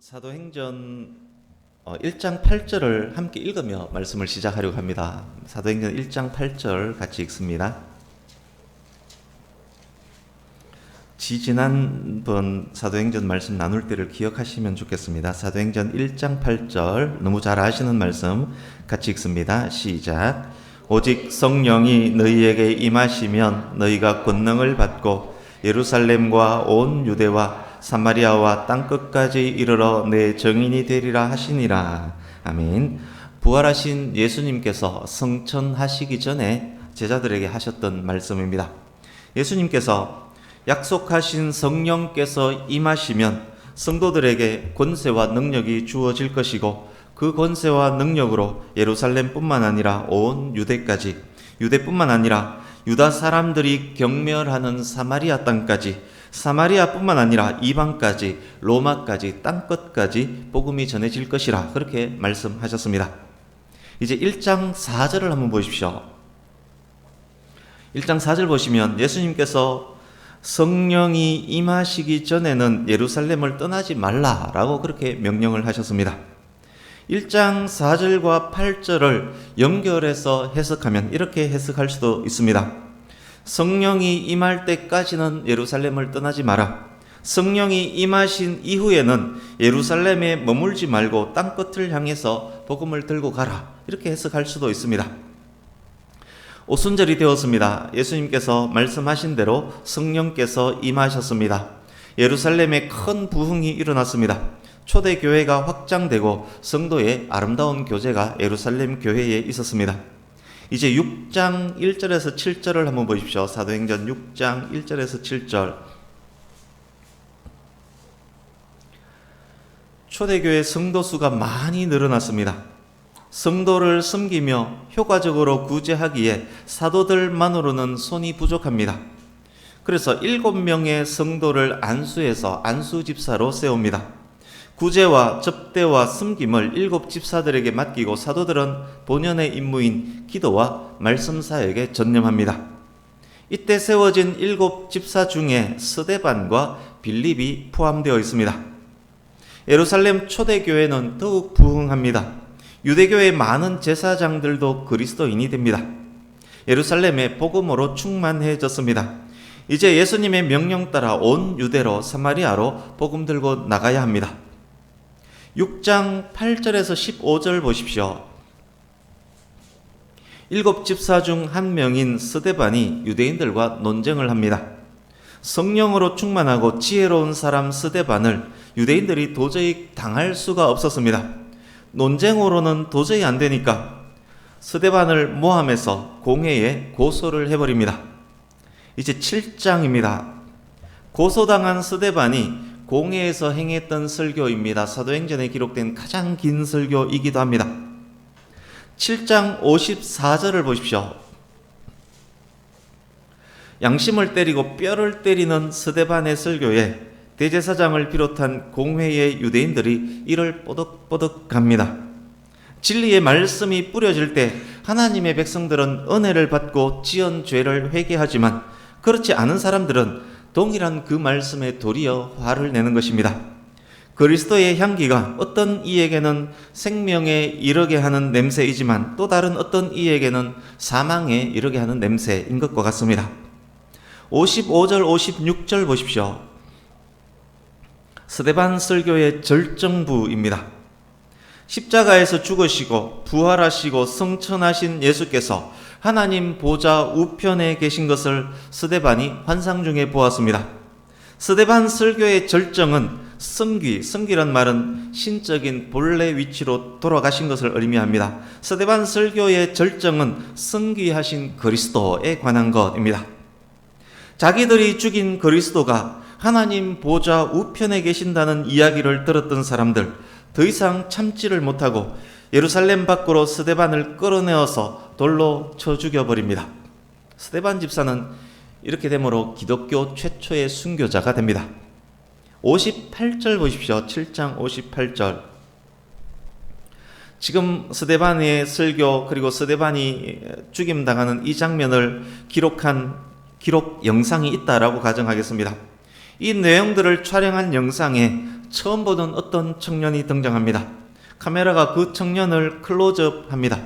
사도행전 1장 8절을 함께 읽으며 말씀을 시작하려고 합니다. 사도행전 1장 8절 같이 읽습니다. 지난번 사도행전 말씀 나눌 때를 기억하시면 좋겠습니다. 사도행전 1장 8절 너무 잘 아시는 말씀 같이 읽습니다. 시작. 오직 성령이 너희에게 임하시면 너희가 권능을 받고 예루살렘과 온 유대와 사마리아와 땅끝까지 이르러 내 증인이 되리라 하시니라. 아멘. 부활하신 예수님께서 성천하시기 전에 제자들에게 하셨던 말씀입니다. 예수님께서 약속하신 성령께서 임하시면 성도들에게 권세와 능력이 주어질 것이고, 그 권세와 능력으로 예루살렘뿐만 아니라 온 유대뿐만 아니라 유다 사람들이 경멸하는 사마리아 땅까지, 사마리아뿐만 아니라 이방까지, 로마까지, 땅끝까지 복음이 전해질 것이라 그렇게 말씀하셨습니다. 이제 1장 4절을 한번 보십시오. 1장 4절 보시면 예수님께서 성령이 임하시기 전에는 예루살렘을 떠나지 말라라고 그렇게 명령을 하셨습니다. 1장 4절과 8절을 연결해서 해석하면 이렇게 해석할 수도 있습니다. 성령이 임할 때까지는 예루살렘을 떠나지 마라. 성령이 임하신 이후에는 예루살렘에 머물지 말고 땅끝을 향해서 복음을 들고 가라. 이렇게 해석할 수도 있습니다. 오순절이 되었습니다. 예수님께서 말씀하신 대로 성령께서 임하셨습니다. 예루살렘에 큰 부흥이 일어났습니다. 초대교회가 확장되고 성도의 아름다운 교제가 예루살렘 교회에 있었습니다. 이제 6장 1절에서 7절을 한번 보십시오. 사도행전 6장 1절에서 7절. 초대교회 성도 수가 많이 늘어났습니다. 성도를 섬기며 효과적으로 구제하기에 사도들만으로는 손이 부족합니다. 그래서 7명의 성도를 안수해서 안수집사로 세웁니다. 구제와 접대와 섬김을 7집사들에게 맡기고 사도들은 본연의 임무인 기도와 말씀사역에 전념합니다. 이때 세워진 7집사 중에 스데반과 빌립이 포함되어 있습니다. 예루살렘 초대교회는 더욱 부흥합니다. 유대교의 많은 제사장들도 그리스도인이 됩니다. 예루살렘의 복음으로 충만해졌습니다. 이제 예수님의 명령 따라 온 유대로 사마리아로 복음 들고 나가야 합니다. 6장 8절에서 15절 보십시오. 7집사 중 한 명인 스데반이 유대인들과 논쟁을 합니다. 성령으로 충만하고 지혜로운 사람 스데반을 유대인들이 도저히 당할 수가 없었습니다. 논쟁으로는 도저히 안 되니까 스데반을 모함해서 공회에 고소를 해버립니다. 이제 7장입니다. 고소당한 스데반이 공회에서 행했던 설교입니다. 사도행전에 기록된 가장 긴 설교이기도 합니다. 7장 54절을 보십시오. 양심을 때리고 뼈를 때리는 스데반의 설교에 대제사장을 비롯한 공회의 유대인들이 이를 뽀득뽀득합니다. 진리의 말씀이 뿌려질 때 하나님의 백성들은 은혜를 받고 지은 죄를 회개하지만, 그렇지 않은 사람들은 동일한 그 말씀에 도리어 화를 내는 것입니다. 그리스도의 향기가 어떤 이에게는 생명에 이르게 하는 냄새이지만 또 다른 어떤 이에게는 사망에 이르게 하는 냄새인 것과 같습니다. 55절 56절 보십시오. 스데반 설교의 절정부입니다. 십자가에서 죽으시고 부활하시고 성천하신 예수께서 하나님 보좌 우편에 계신 것을 스데반이 환상 중에 보았습니다. 스데반 설교의 절정은 성기란 말은 신적인 본래 위치로 돌아가신 것을 의미합니다. 스데반 설교의 절정은 성기하신 그리스도에 관한 것입니다. 자기들이 죽인 그리스도가 하나님 보좌 우편에 계신다는 이야기를 들었던 사람들, 더 이상 참지를 못하고 예루살렘 밖으로 스데반을 끌어내어서 돌로 쳐 죽여버립니다. 스데반 집사는 이렇게 되므로 기독교 최초의 순교자가 됩니다. 58절 보십시오. 7장 58절. 지금 스데반의 설교 그리고 스데반이 죽임당하는 이 장면을 기록 영상이 있다라고 가정하겠습니다. 이 내용들을 촬영한 영상에 처음 보는 어떤 청년이 등장합니다. 카메라가 그 청년을 클로즈업합니다.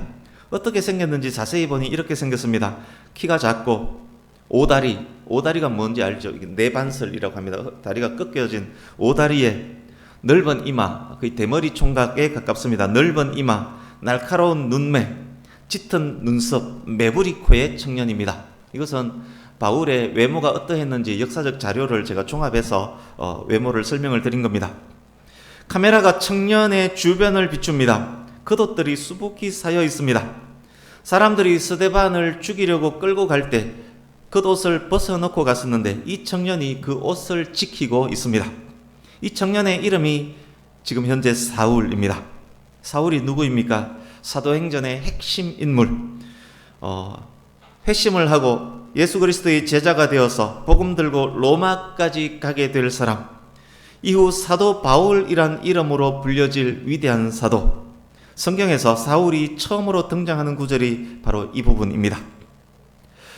어떻게 생겼는지 자세히 보니 이렇게 생겼습니다. 키가 작고 오다리가 뭔지 알죠? 이게 내반슬이라고 합니다. 다리가 꺾여진 오다리에 넓은 이마, 거의 대머리 총각에 가깝습니다. 넓은 이마, 날카로운 눈매, 짙은 눈썹, 매부리 코의 청년입니다. 이것은 바울의 외모가 어떠했는지 역사적 자료를 제가 종합해서 외모를 설명을 드린 겁니다. 카메라가 청년의 주변을 비춥니다. 겉옷들이 수북히 쌓여 있습니다. 사람들이 스데반을 죽이려고 끌고 갈 때 겉옷을 벗어놓고 갔었는데 이 청년이 그 옷을 지키고 있습니다. 이 청년의 이름이 지금 현재 사울입니다. 사울이 누구입니까? 사도행전의 핵심 인물. 회심을 하고 예수 그리스도의 제자가 되어서 복음 들고 로마까지 가게 될 사람. 이후 사도 바울이란 이름으로 불려질 위대한 사도. 성경에서 사울이 처음으로 등장하는 구절이 바로 이 부분입니다.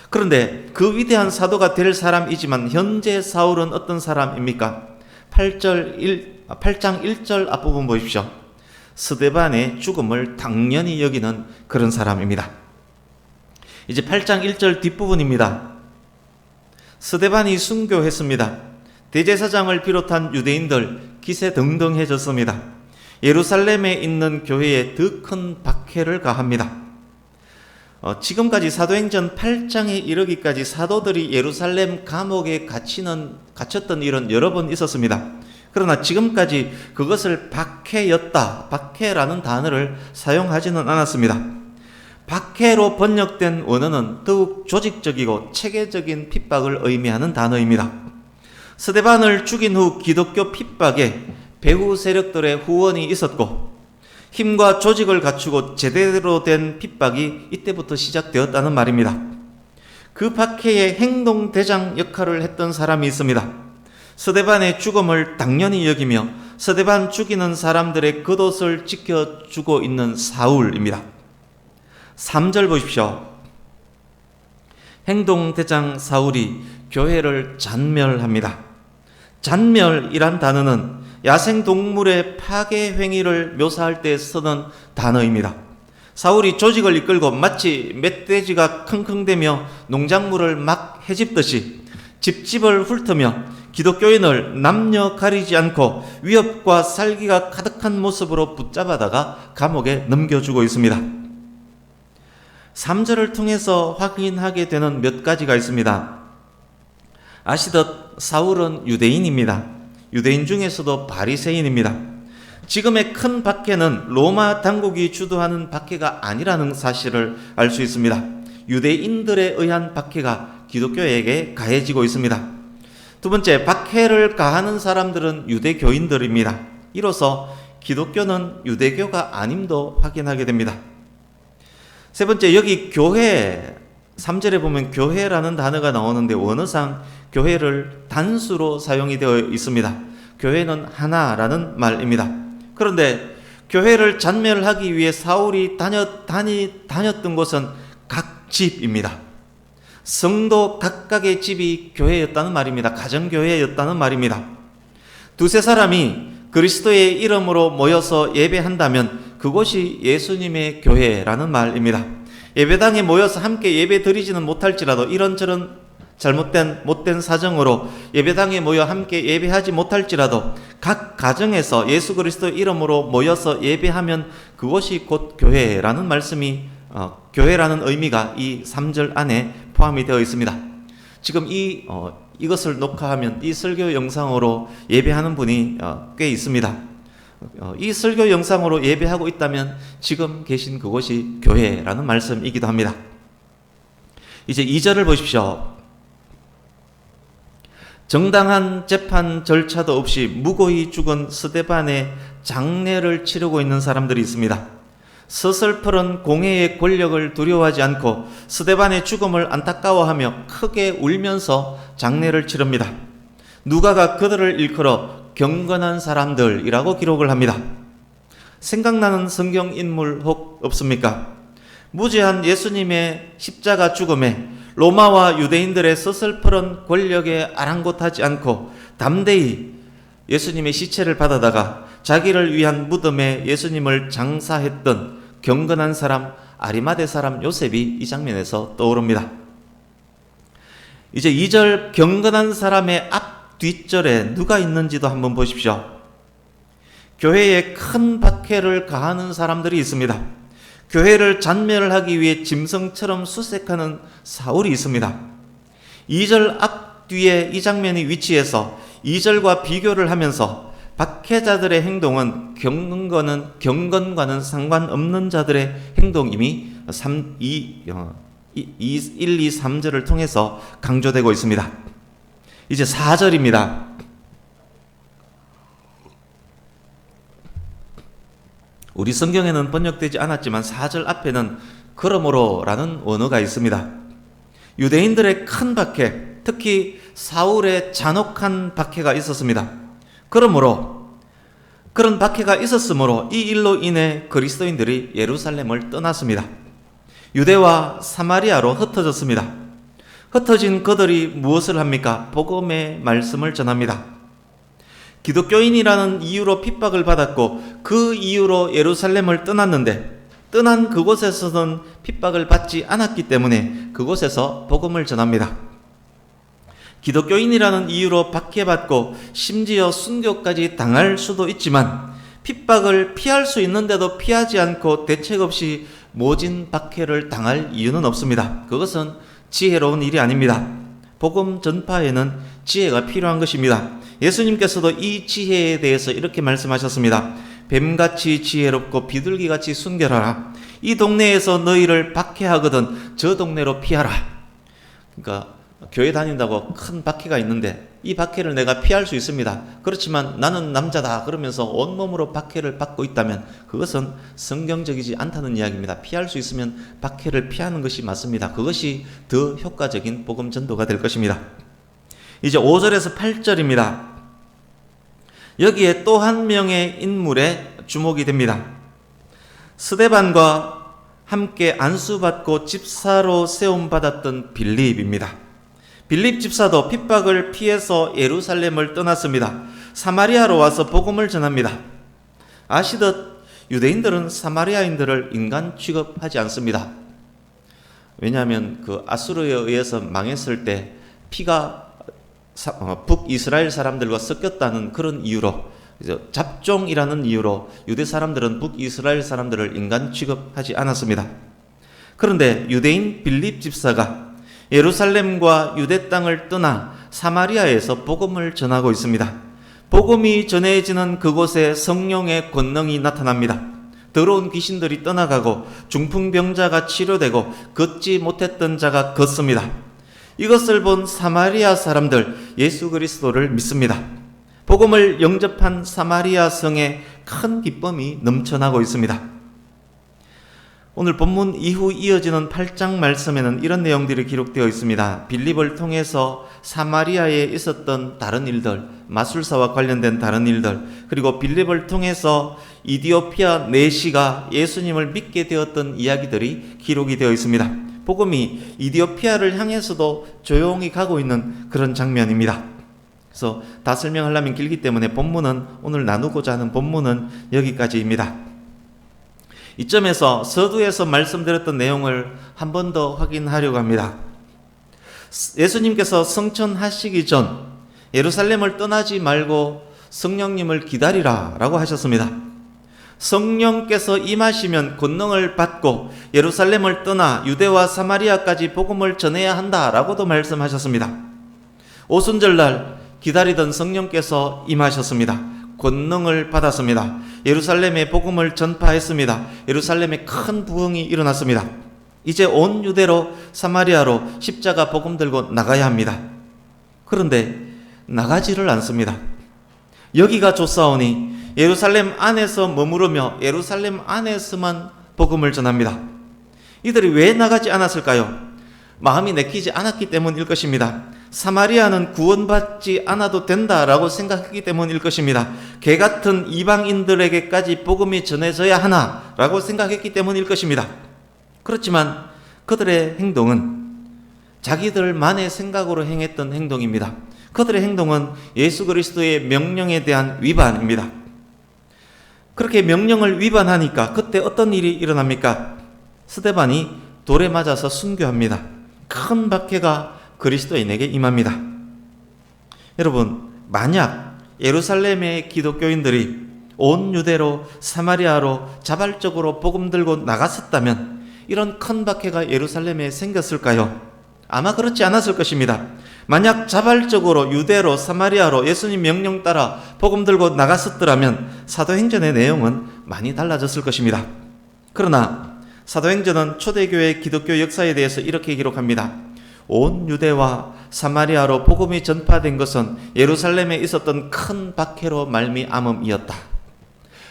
그런데 그 위대한 사도가 될 사람이지만 현재 사울은 어떤 사람입니까? 8장 1절 앞부분 보십시오. 스데반의 죽음을 당연히 여기는 그런 사람입니다. 이제 8장 1절 뒷부분입니다. 스데반이 순교했습니다. 대제사장을 비롯한 유대인들 기세등등해졌습니다. 예루살렘에 있는 교회에 더 큰 박해를 가합니다. 지금까지 사도행전 8장에 이르기까지 사도들이 예루살렘 감옥에 갇혔던 일은 여러 번 있었습니다. 그러나 지금까지 그것을 박해라는 단어를 사용하지는 않았습니다. 박해로 번역된 원어는 더욱 조직적이고 체계적인 핍박을 의미하는 단어입니다. 스데반을 죽인 후 기독교 핍박에 배후 세력들의 후원이 있었고 힘과 조직을 갖추고 제대로 된 핍박이 이때부터 시작되었다는 말입니다. 그 박해의 행동대장 역할을 했던 사람이 있습니다. 스데반의 죽음을 당연히 여기며 스데반 죽이는 사람들의 겉옷을 지켜주고 있는 사울입니다. 3절 보십시오. 행동대장 사울이 교회를 잔멸합니다. 잔멸이란 단어는 야생동물의 파괴 행위를 묘사할 때 쓰는 단어입니다. 사울이 조직을 이끌고 마치 멧돼지가 킁킁대며 농작물을 막 해집듯이 집집을 훑으며 기독교인을 남녀 가리지 않고 위협과 살기가 가득한 모습으로 붙잡아다가 감옥에 넘겨주고 있습니다. 3절을 통해서 확인하게 되는 몇 가지가 있습니다. 아시듯 사울은 유대인입니다. 유대인 중에서도 바리새인입니다. 지금의 큰 박해는 로마 당국이 주도하는 박해가 아니라는 사실을 알 수 있습니다. 유대인들에 의한 박해가 기독교에게 가해지고 있습니다. 두 번째, 박해를 가하는 사람들은 유대교인들입니다. 이로써 기독교는 유대교가 아님도 확인하게 됩니다. 세 번째, 여기 교회, 3절에 보면 교회라는 단어가 나오는데 원어상 교회를 단수로 사용이 되어 있습니다. 교회는 하나라는 말입니다. 그런데 교회를 잔멸하기 위해 사울이 다녔던 곳은 각 집입니다. 성도 각각의 집이 교회였다는 말입니다. 가정교회였다는 말입니다. 두세 사람이 그리스도의 이름으로 모여서 예배한다면 그곳이 예수님의 교회라는 말입니다. 예배당에 모여서 함께 예배 드리지는 못할지라도 이런저런 못된 사정으로 예배당에 모여 함께 예배하지 못할지라도 각 가정에서 예수 그리스도 이름으로 모여서 예배하면 그것이 곧 교회라는 말씀이 교회라는 의미가 이 3절 안에 포함이 되어 있습니다. 지금 이것을 녹화하면 이 설교 영상으로 예배하는 분이 꽤 있습니다. 이 설교 영상으로 예배하고 있다면 지금 계신 그곳이 교회라는 말씀이기도 합니다. 이제 2절을 보십시오. 정당한 재판 절차도 없이 무고히 죽은 스데반의 장례를 치르고 있는 사람들이 있습니다. 서슬퍼런 공회의 권력을 두려워하지 않고 스데반의 죽음을 안타까워하며 크게 울면서 장례를 치릅니다. 누가가 그들을 일컬어 경건한 사람들이라고 기록을 합니다. 생각나는 성경 인물 혹 없습니까? 무죄한 예수님의 십자가 죽음에 로마와 유대인들의 서슬퍼런 권력에 아랑곳하지 않고 담대히 예수님의 시체를 받아다가 자기를 위한 무덤에 예수님을 장사했던 경건한 사람, 아리마대 사람 요셉이 이 장면에서 떠오릅니다. 이제 2절 경건한 사람의 앞 뒷절에 누가 있는지도 한번 보십시오. 교회에 큰 박해를 가하는 사람들이 있습니다. 교회를 잔멸하기 위해 짐승처럼 수색하는 사울이 있습니다. 2절 앞뒤에 이 장면이 위치해서 2절과 비교를 하면서 박해자들의 행동은 경건과는 상관없는 자들의 행동임이 1, 2, 3절을 통해서 강조되고 있습니다. 이제 4절입니다. 우리 성경에는 번역되지 않았지만 4절 앞에는 그러므로 라는 언어가 있습니다. 유대인들의 큰 박해, 특히 사울의 잔혹한 박해가 있었습니다. 그러므로 그런 박해가 있었으므로 이 일로 인해 그리스도인들이 예루살렘을 떠났습니다. 유대와 사마리아로 흩어졌습니다. 흩어진 그들이 무엇을 합니까? 복음의 말씀을 전합니다. 기독교인이라는 이유로 핍박을 받았고 그 이유로 예루살렘을 떠났는데 떠난 그곳에서는 핍박을 받지 않았기 때문에 그곳에서 복음을 전합니다. 기독교인이라는 이유로 박해받고 심지어 순교까지 당할 수도 있지만 핍박을 피할 수 있는데도 피하지 않고 대책 없이 모진 박해를 당할 이유는 없습니다. 그것은 지혜로운 일이 아닙니다. 복음 전파에는 지혜가 필요한 것입니다. 예수님께서도 이 지혜에 대해서 이렇게 말씀하셨습니다. 뱀같이 지혜롭고 비둘기같이 순결하라. 이 동네에서 너희를 박해하거든 저 동네로 피하라. 그러니까 교회 다닌다고 큰 박해가 있는데 이 박해를 내가 피할 수 있습니다. 그렇지만 나는 남자다 그러면서 온몸으로 박해를 받고 있다면 그것은 성경적이지 않다는 이야기입니다. 피할 수 있으면 박해를 피하는 것이 맞습니다. 그것이 더 효과적인 복음 전도가 될 것입니다. 이제 5절에서 8절입니다. 여기에 또 한 명의 인물에 주목이 됩니다. 스데반과 함께 안수받고 집사로 세움받았던 빌립입니다. 빌립 집사도 핍박을 피해서 예루살렘을 떠났습니다. 사마리아로 와서 복음을 전합니다. 아시듯 유대인들은 사마리아인들을 인간 취급하지 않습니다. 왜냐하면 그 아수르에 의해서 망했을 때 피가 북이스라엘 사람들과 섞였다는 그런 이유로 잡종이라는 이유로 유대 사람들은 북이스라엘 사람들을 인간 취급하지 않았습니다. 그런데 유대인 빌립 집사가 예루살렘과 유대 땅을 떠나 사마리아에서 복음을 전하고 있습니다. 복음이 전해지는 그곳에 성령의 권능이 나타납니다. 더러운 귀신들이 떠나가고 중풍병자가 치료되고 걷지 못했던 자가 걷습니다. 이것을 본 사마리아 사람들 예수 그리스도를 믿습니다. 복음을 영접한 사마리아 성에 큰 기쁨이 넘쳐나고 있습니다. 오늘 본문 이후 이어지는 8장 말씀에는 이런 내용들이 기록되어 있습니다. 빌립을 통해서 사마리아에 있었던 다른 일들, 마술사와 관련된 다른 일들, 그리고 빌립을 통해서 이디오피아 내시가 예수님을 믿게 되었던 이야기들이 기록이 되어 있습니다. 복음이 이디오피아를 향해서도 조용히 가고 있는 그런 장면입니다. 그래서 다 설명하려면 길기 때문에 본문은 오늘 나누고자 하는 본문은 여기까지입니다. 이점에서 서두에서 말씀드렸던 내용을 한 번 더 확인하려고 합니다. 예수님께서 성천하시기 전 예루살렘을 떠나지 말고 성령님을 기다리라 라고 하셨습니다. 성령께서 임하시면 권능을 받고 예루살렘을 떠나 유대와 사마리아까지 복음을 전해야 한다라고도 말씀하셨습니다. 오순절날 기다리던 성령께서 임하셨습니다. 권능을 받았습니다. 예루살렘에 복음을 전파했습니다. 예루살렘에 큰 부흥이 일어났습니다. 이제 온 유대로 사마리아로 십자가 복음 들고 나가야 합니다. 그런데 나가지를 않습니다. 여기가 좋사오니 예루살렘 안에서 머무르며 예루살렘 안에서만 복음을 전합니다. 이들이 왜 나가지 않았을까요? 마음이 내키지 않았기 때문일 것입니다. 사마리아는 구원받지 않아도 된다라고 생각했기 때문일 것입니다. 개 같은 이방인들에게까지 복음이 전해져야 하나라고 생각했기 때문일 것입니다. 그렇지만 그들의 행동은 자기들만의 생각으로 행했던 행동입니다. 그들의 행동은 예수 그리스도의 명령에 대한 위반입니다. 그렇게 명령을 위반하니까 그때 어떤 일이 일어납니까? 스데반이 돌에 맞아서 순교합니다. 큰 박해가 그리스도인에게 임합니다. 여러분, 만약 예루살렘의 기독교인들이 온 유대로 사마리아로 자발적으로 복음 들고 나갔었다면 이런 큰 박해가 예루살렘에 생겼을까요? 아마 그렇지 않았을 것입니다. 만약 자발적으로 유대로 사마리아로 예수님 명령 따라 복음 들고 나갔었더라면 사도행전의 내용은 많이 달라졌을 것입니다. 그러나 사도행전은 초대교회 기독교 역사에 대해서 이렇게 기록합니다. 온 유대와 사마리아로 복음이 전파된 것은 예루살렘에 있었던 큰 박해로 말미암음이었다.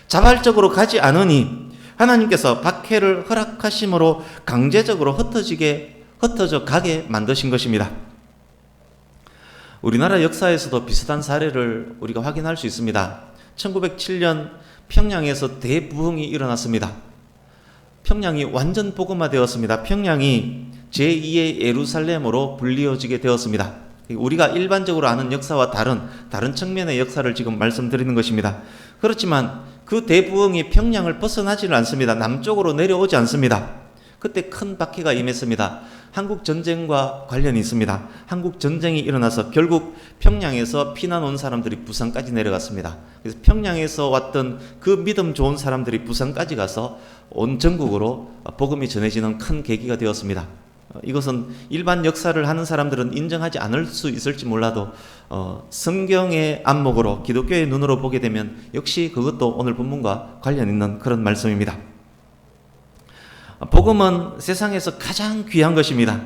자발적으로 가지 않으니 하나님께서 박해를 허락하심으로 강제적으로 흩어져 가게 만드신 것입니다. 우리나라 역사에서도 비슷한 사례를 우리가 확인할 수 있습니다. 1907년 평양에서 대부흥이 일어났습니다. 평양이 완전 복음화되었습니다. 평양이 제2의 예루살렘으로 불리어지게 되었습니다. 우리가 일반적으로 아는 역사와 다른 측면의 역사를 지금 말씀드리는 것입니다. 그렇지만 그 대부흥이 평양을 벗어나지는 않습니다. 남쪽으로 내려오지 않습니다. 그때 큰 박해가 임했습니다. 한국 전쟁과 관련이 있습니다. 한국 전쟁이 일어나서 결국 평양에서 피난 온 사람들이 부산까지 내려갔습니다. 그래서 평양에서 왔던 그 믿음 좋은 사람들이 부산까지 가서 온 전국으로 복음이 전해지는 큰 계기가 되었습니다. 이것은 일반 역사를 하는 사람들은 인정하지 않을 수 있을지 몰라도 성경의 안목으로 기독교의 눈으로 보게 되면 역시 그것도 오늘 본문과 관련 있는 그런 말씀입니다. 복음은 세상에서 가장 귀한 것입니다.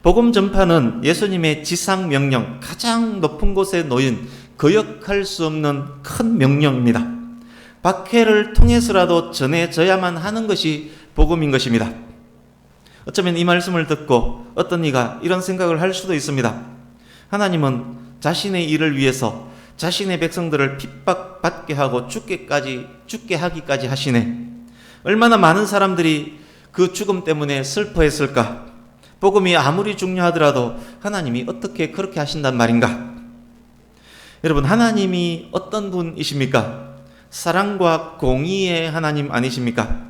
복음 전파는 예수님의 지상 명령, 가장 높은 곳에 놓인 거역할 수 없는 큰 명령입니다. 박해를 통해서라도 전해져야만 하는 것이 복음인 것입니다. 어쩌면 이 말씀을 듣고 어떤 이가 이런 생각을 할 수도 있습니다. 하나님은 자신의 일을 위해서 자신의 백성들을 핍박받게 하고 죽게 하기까지 하시네. 얼마나 많은 사람들이 그 죽음 때문에 슬퍼했을까? 복음이 아무리 중요하더라도 하나님이 어떻게 그렇게 하신단 말인가? 여러분, 하나님이 어떤 분이십니까? 사랑과 공의의 하나님 아니십니까?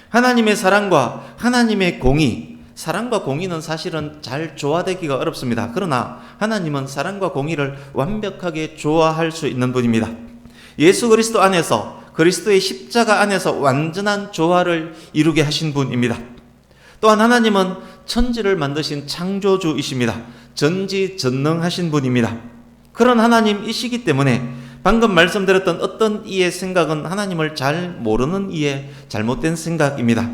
하나님의 사랑과 하나님의 공의, 사랑과 공의는 사실은 잘 조화되기가 어렵습니다. 그러나 하나님은 사랑과 공의를 완벽하게 조화할 수 있는 분입니다. 예수 그리스도 안에서, 그리스도의 십자가 안에서 완전한 조화를 이루게 하신 분입니다. 또한 하나님은 천지를 만드신 창조주이십니다. 전지전능하신 분입니다. 그런 하나님이시기 때문에 방금 말씀드렸던 어떤 이의 생각은 하나님을 잘 모르는 이의 잘못된 생각입니다.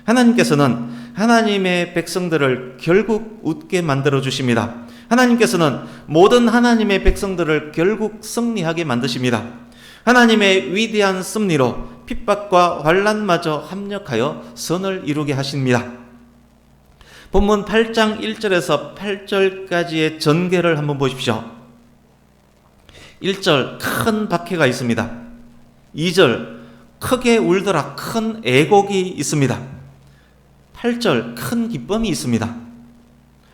하나님께서는 하나님의 백성들을 결국 웃게 만들어 주십니다. 하나님께서는 모든 하나님의 백성들을 결국 승리하게 만드십니다. 하나님의 위대한 섭리로 핍박과 환난마저 합력하여 선을 이루게 하십니다. 본문 8장 1절에서 8절까지의 전개를 한번 보십시오. 1절 큰 박해가 있습니다. 2절 크게 울더라 큰 애곡이 있습니다. 8절 큰 기쁨이 있습니다.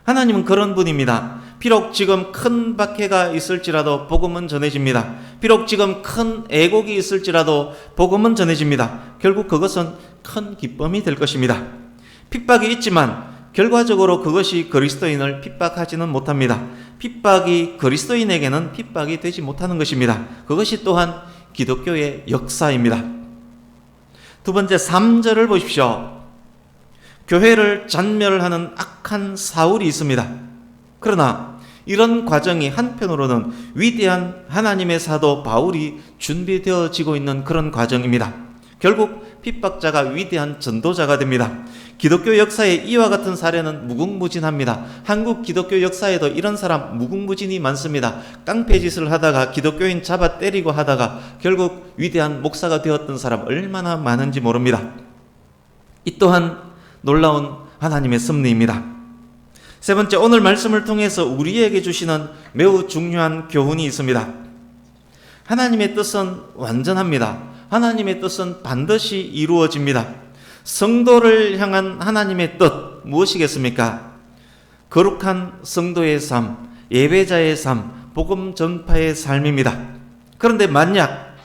하나님은 그런 분입니다. 비록 지금 큰 박해가 있을지라도 복음은 전해집니다. 비록 지금 큰 애곡이 있을지라도 복음은 전해집니다. 결국 그것은 큰 기쁨이 될 것입니다. 핍박이 있지만 결과적으로 그것이 그리스도인을 핍박하지는 못합니다. 핍박이 그리스도인에게는 핍박이 되지 못하는 것입니다. 그것이 또한 기독교의 역사입니다. 두 번째 3절을 보십시오. 교회를 잔멸하는 악한 사울이 있습니다. 그러나 이런 과정이 한편으로는 위대한 하나님의 사도 바울이 준비되어지고 있는 그런 과정입니다. 결국 핍박자가 위대한 전도자가 됩니다. 기독교 역사에 이와 같은 사례는 무궁무진합니다. 한국 기독교 역사에도 이런 사람 무궁무진이 많습니다. 깡패짓을 하다가 기독교인 잡아 때리고 하다가 결국 위대한 목사가 되었던 사람 얼마나 많은지 모릅니다. 이 또한 놀라운 하나님의 섭리입니다. 세 번째, 오늘 말씀을 통해서 우리에게 주시는 매우 중요한 교훈이 있습니다. 하나님의 뜻은 완전합니다. 하나님의 뜻은 반드시 이루어집니다. 성도를 향한 하나님의 뜻 무엇이겠습니까? 거룩한 성도의 삶, 예배자의 삶, 복음 전파의 삶입니다. 그런데 만약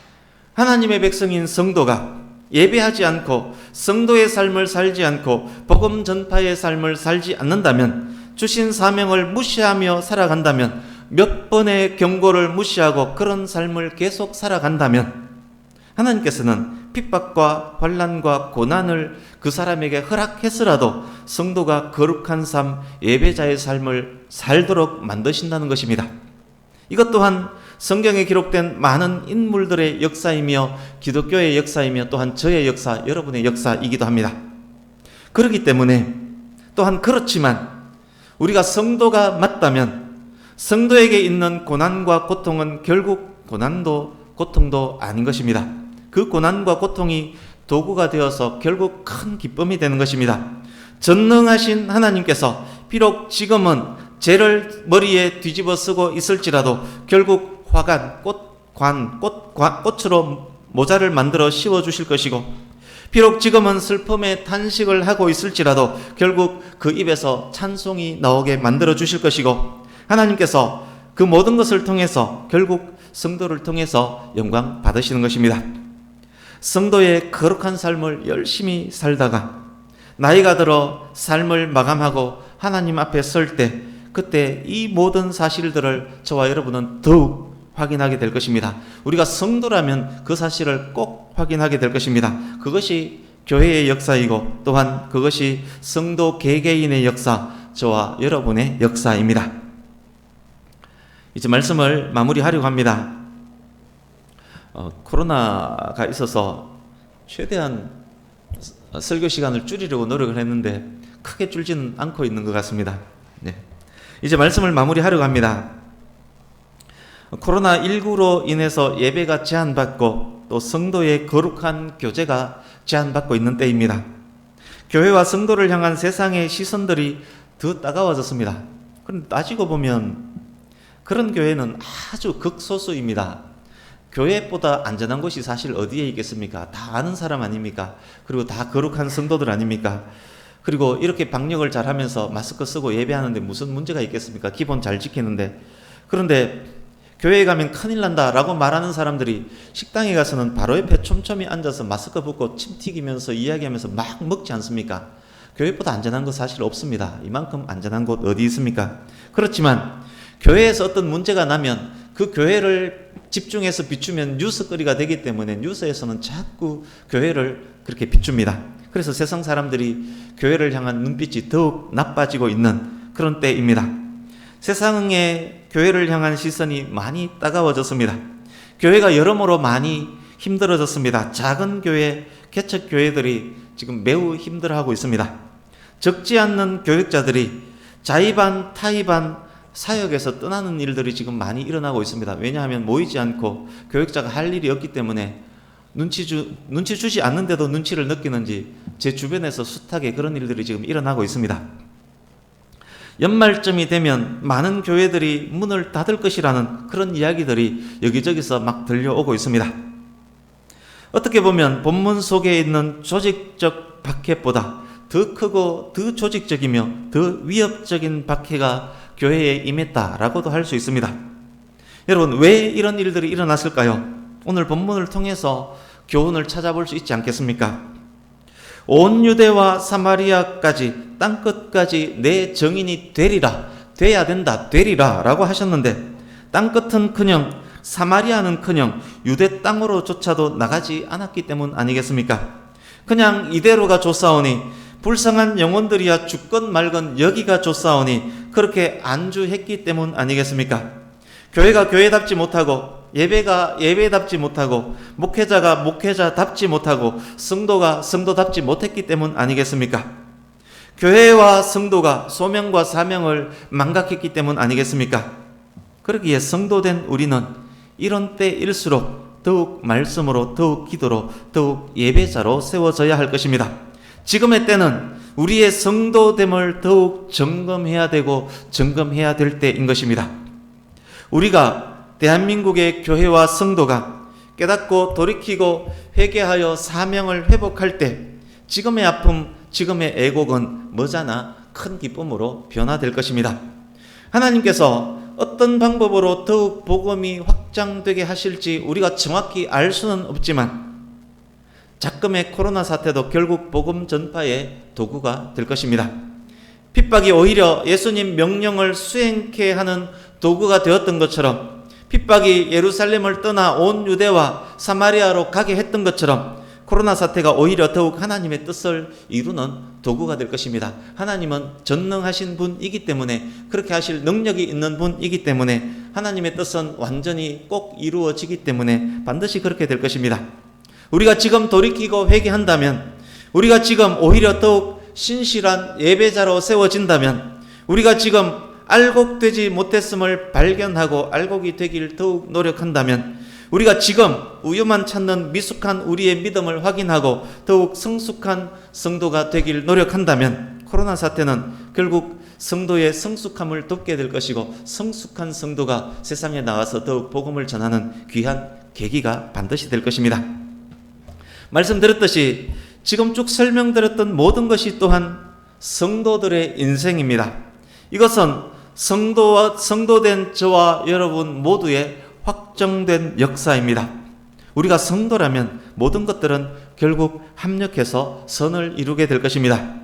하나님의 백성인 성도가 예배하지 않고 성도의 삶을 살지 않고 복음 전파의 삶을 살지 않는다면, 주신 사명을 무시하며 살아간다면, 몇 번의 경고를 무시하고 그런 삶을 계속 살아간다면 하나님께서는 핍박과 환난과 고난을 그 사람에게 허락해서라도 성도가 거룩한 삶, 예배자의 삶을 살도록 만드신다는 것입니다. 이것 또한 성경에 기록된 많은 인물들의 역사이며 기독교의 역사이며 또한 저의 역사, 여러분의 역사이기도 합니다. 그렇기 때문에 또한 그렇지만 우리가 성도가 맞다면 성도에게 있는 고난과 고통은 결국 고난도 고통도 아닌 것입니다. 그 고난과 고통이 도구가 되어서 결국 큰 기쁨이 되는 것입니다. 전능하신 하나님께서 비록 지금은 죄를 머리에 뒤집어 쓰고 있을지라도 결국 화관, 꽃으로 모자를 만들어 씌워주실 것이고, 비록 지금은 슬픔의 탄식을 하고 있을지라도 결국 그 입에서 찬송이 나오게 만들어 주실 것이고, 하나님께서 그 모든 것을 통해서 결국 성도를 통해서 영광 받으시는 것입니다. 성도의 거룩한 삶을 열심히 살다가 나이가 들어 삶을 마감하고 하나님 앞에 설 때, 그때 이 모든 사실들을 저와 여러분은 더욱 확인하게 될 것입니다. 우리가 성도라면 그 사실을 꼭 확인하게 될 것입니다. 그것이 교회의 역사이고 또한 그것이 성도 개개인의 역사, 저와 여러분의 역사입니다. 이제 말씀을 마무리하려고 합니다. 코로나가 있어서 최대한 설교 시간을 줄이려고 노력을 했는데 크게 줄지는 않고 있는 것 같습니다. 네. 이제 말씀을 마무리하려고 합니다. 코로나19로 인해서 예배가 제한받고 또 성도의 거룩한 교제가 제한받고 있는 때입니다. 교회와 성도를 향한 세상의 시선들이 더 따가워졌습니다. 그런데 따지고 보면 그런 교회는 아주 극소수입니다. 교회보다 안전한 곳이 사실 어디에 있겠습니까? 다 아는 사람 아닙니까? 그리고 다 거룩한 성도들 아닙니까? 그리고 이렇게 방역을 잘하면서 마스크 쓰고 예배하는데 무슨 문제가 있겠습니까? 기본 잘 지키는데. 그런데 교회에 가면 큰일 난다라고 말하는 사람들이 식당에 가서는 바로 옆에 촘촘히 앉아서 마스크 벗고 침 튀기면서 이야기하면서 막 먹지 않습니까? 교회보다 안전한 거 사실 없습니다. 이만큼 안전한 곳 어디 있습니까? 그렇지만 교회에서 어떤 문제가 나면 그 교회를 집중해서 비추면 뉴스거리가 되기 때문에 뉴스에서는 자꾸 교회를 그렇게 비춥니다. 그래서 세상 사람들이 교회를 향한 눈빛이 더욱 나빠지고 있는 그런 때입니다. 세상의 교회를 향한 시선이 많이 따가워졌습니다. 교회가 여러모로 많이 힘들어졌습니다. 작은 교회, 개척 교회들이 지금 매우 힘들어하고 있습니다. 적지 않는 교육자들이 자의반, 타의반 사역에서 떠나는 일들이 지금 많이 일어나고 있습니다. 왜냐하면 모이지 않고 교육자가 할 일이 없기 때문에 눈치 주지 않는데도 눈치를 느끼는지 제 주변에서 숱하게 그런 일들이 지금 일어나고 있습니다. 연말쯤이 되면 많은 교회들이 문을 닫을 것이라는 그런 이야기들이 여기저기서 막 들려오고 있습니다. 어떻게 보면 본문 속에 있는 조직적 박해보다 더 크고 더 조직적이며 더 위협적인 박해가 교회에 임했다라고도 할 수 있습니다. 여러분, 왜 이런 일들이 일어났을까요? 오늘 본문을 통해서 교훈을 찾아볼 수 있지 않겠습니까? 온 유대와 사마리아까지 땅끝까지 내 정인이 되리라, 돼야 된다, 되리라 라고 하셨는데 땅끝은커녕 사마리아는커녕 유대 땅으로조차도 나가지 않았기 때문 아니겠습니까? 그냥 이대로가 좋사오니 불쌍한 영혼들이야 죽건 말건 여기가 좋사오니 그렇게 안주했기 때문 아니겠습니까? 교회가 교회답지 못하고 예배가 예배답지 못하고 목회자가 목회자답지 못하고 성도가 성도답지 못했기 때문 아니겠습니까? 교회와 성도가 소명과 사명을 망각했기 때문 아니겠습니까? 그러기에 성도된 우리는 이런 때일수록 더욱 말씀으로, 더욱 기도로, 더욱 예배자로 세워져야 할 것입니다. 지금의 때는 우리의 성도됨을 더욱 점검해야 되고 점검해야 될 때인 것입니다. 우리가 대한민국의 교회와 성도가 깨닫고 돌이키고 회개하여 사명을 회복할 때 지금의 아픔, 지금의 애곡은 머지않아 큰 기쁨으로 변화될 것입니다. 하나님께서 어떤 방법으로 더욱 복음이 확장되게 하실지 우리가 정확히 알 수는 없지만 작금의 코로나 사태도 결국 복음 전파의 도구가 될 것입니다. 핍박이 오히려 예수님 명령을 수행케 하는 도구가 되었던 것처럼, 핍박이 예루살렘을 떠나 온 유대와 사마리아로 가게 했던 것처럼 코로나 사태가 오히려 더욱 하나님의 뜻을 이루는 도구가 될 것입니다. 하나님은 전능하신 분이기 때문에, 그렇게 하실 능력이 있는 분이기 때문에, 하나님의 뜻은 완전히 꼭 이루어지기 때문에 반드시 그렇게 될 것입니다. 우리가 지금 돌이키고 회개한다면, 우리가 지금 오히려 더욱 신실한 예배자로 세워진다면, 우리가 지금 알곡되지 못했음을 발견하고 알곡이 되길 더욱 노력한다면, 우리가 지금 우유만 찾는 미숙한 우리의 믿음을 확인하고 더욱 성숙한 성도가 되길 노력한다면, 코로나 사태는 결국 성도의 성숙함을 돕게 될 것이고, 성숙한 성도가 세상에 나와서 더욱 복음을 전하는 귀한 계기가 반드시 될 것입니다. 말씀드렸듯이 지금 쭉 설명드렸던 모든 것이 또한 성도들의 인생입니다. 이것은 성도된 저와 여러분 모두의 확정된 역사입니다. 우리가 성도라면 모든 것들은 결국 합력해서 선을 이루게 될 것입니다.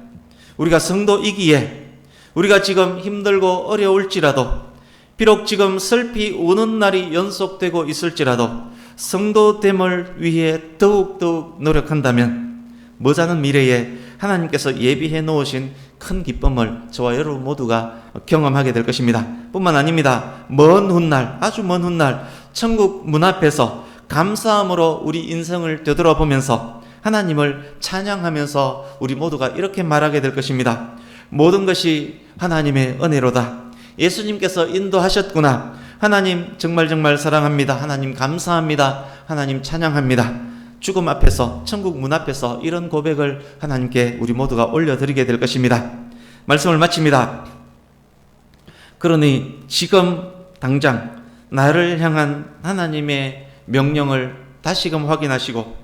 우리가 성도이기에 우리가 지금 힘들고 어려울지라도, 비록 지금 슬피 우는 날이 연속되고 있을지라도 성도됨을 위해 더욱더욱 노력한다면 머지않은 미래에 하나님께서 예비해 놓으신 큰 기쁨을 저와 여러분 모두가 경험하게 될 것입니다. 뿐만 아닙니다. 먼 훗날, 아주 먼 훗날 천국 문 앞에서 감사함으로 우리 인생을 되돌아보면서 하나님을 찬양하면서 우리 모두가 이렇게 말하게 될 것입니다. 모든 것이 하나님의 은혜로다. 예수님께서 인도하셨구나. 하나님 정말 사랑합니다. 하나님 감사합니다. 하나님 찬양합니다. 죽음 앞에서, 천국 문 앞에서 이런 고백을 하나님께 우리 모두가 올려드리게 될 것입니다. 말씀을 마칩니다. 그러니 지금 당장 나를 향한 하나님의 명령을 다시금 확인하시고,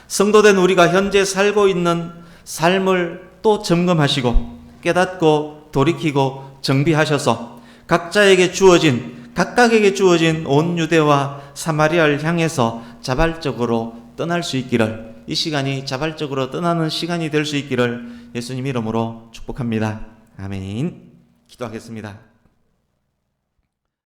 성도된 우리가 현재 살고 있는 삶을 또 점검하시고 깨닫고 돌이키고 정비하셔서 각각에게 주어진 온 유대와 사마리아를 향해서 자발적으로 떠날 수 있기를, 이 시간이 자발적으로 떠나는 시간이 될 수 있기를 예수님 이름으로 축복합니다. 아멘. 기도하겠습니다.